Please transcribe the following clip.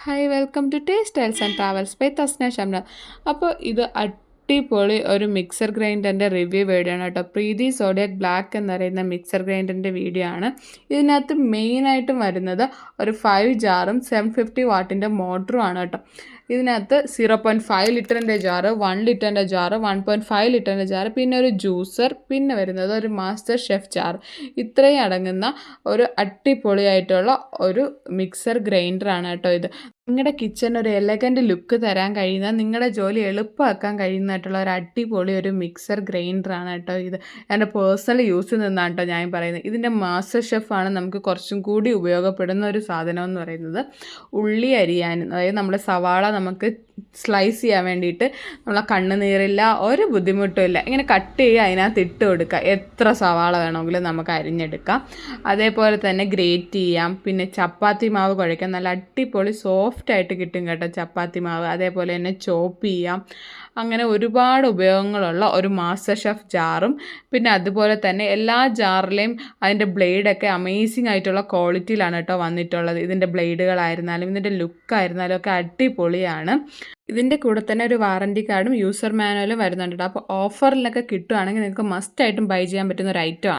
Hi welcome to taste styles and travels by Thasna Shamna. അപ്പോൾ ഇത് അടിപൊളി ഒരു മിക്സർ ഗ്രൈൻഡറിൻ്റെ റിവ്യൂ വീഡിയോ ആണ് കേട്ടോ. പ്രീതി സോഡിയാക് ബ്ലാക്ക് എന്ന് പറയുന്ന മിക്സർ ഗ്രൈൻഡറിൻ്റെ വീഡിയോ ആണ്. ഇതിനകത്ത് മെയിനായിട്ടും വരുന്നത് ഒരു 5 ജാറും 750 വാട്ടിൻ്റെ മോട്ടറും ആണ് കേട്ടോ. ഇതിനകത്ത് 0.5 ലിറ്ററിൻ്റെ ജാറ്, 1 ലിറ്ററിൻ്റെ ജാറ്, 1.5 ലിറ്ററിൻ്റെ ജാറ്, പിന്നെ ഒരു ജ്യൂസർ, പിന്നെ വരുന്നത് ഒരു മാസ്റ്റർ ഷെഫ് ജാർ. ഇത്രയും അടങ്ങുന്ന ഒരു അടിപൊളിയായിട്ടുള്ള ഒരു മിക്സർ ഗ്രൈൻഡറാണ് കേട്ടോ ഇത്. നിങ്ങളുടെ കിച്ചണിന് ഒരു എലഗൻറ്റ് ലുക്ക് തരാൻ കഴിയുന്ന, നിങ്ങളുടെ ജോലി എളുപ്പമാക്കാൻ കഴിയുന്നതായിട്ടുള്ള ഒരു അടിപൊളി ഒരു മിക്സർ ഗ്രൈൻഡറാണ് കേട്ടോ ഇത്. എൻ്റെ പേഴ്സണൽ യൂസിൽ നിന്നാണ് കേട്ടോ ഞാൻ പറയുന്നത്. ഇതിൻ്റെ മാസ്റ്റർ ഷെഫാണ് നമുക്ക് കുറച്ചും കൂടി ഉപയോഗപ്പെടുന്ന ഒരു സാധനം എന്ന് പറയുന്നത്. ഉള്ളി അരിയാൻ, അതായത് നമ്മുടെ സവാള നമുക്ക് സ്ലൈസ് ചെയ്യാൻ വേണ്ടിയിട്ട് നമ്മളെ കണ്ണുനീരില്ല, ഒരു ബുദ്ധിമുട്ടും ഇല്ല. ഇങ്ങനെ കട്ട് ചെയ്യുക, അതിനകത്ത് ഇട്ട് കൊടുക്കുക. എത്ര സവാള വേണമെങ്കിലും നമുക്ക് അരിഞ്ഞെടുക്കാം. അതേപോലെ തന്നെ ഗ്രേറ്റ് ചെയ്യാം. പിന്നെ ചപ്പാത്തി മാവ് കുഴയ്ക്കാം. നല്ല അടിപൊളി സോഫ്റ്റായിട്ട് കിട്ടും കേട്ടോ ചപ്പാത്തി മാവ്. അതേപോലെ തന്നെ ചോപ്പ് ചെയ്യാം. അങ്ങനെ ഒരുപാട് ഉപയോഗങ്ങളുള്ള ഒരു മാസ്റ്റർ ഷെഫ് ജാറും, പിന്നെ അതുപോലെ തന്നെ എല്ലാ ജാറിലെയും അതിൻ്റെ ബ്ലേഡൊക്കെ അമേസിങ് ആയിട്ടുള്ള ക്വാളിറ്റിയിലാണ് കേട്ടോ വന്നിട്ടുള്ളത്. ഇതിൻ്റെ ബ്ലേഡുകളായിരുന്നാലും ഇതിൻ്റെ ലുക്കായിരുന്നാലും ഒക്കെ അടിപൊളിയാണ്. ഇതിൻ്റെ കൂടെ തന്നെ ഒരു വാറൻറ്റി കാർഡും യൂസർ മാനുവലും വരുന്നുണ്ട്. അപ്പോൾ ഓഫറിലൊക്കെ കിട്ടുകയാണെങ്കിൽ നിങ്ങൾക്ക് മസ്റ്റായിട്ടും ബൈ ചെയ്യാൻ പറ്റുന്ന ഒരു ഐറ്റമാണ്.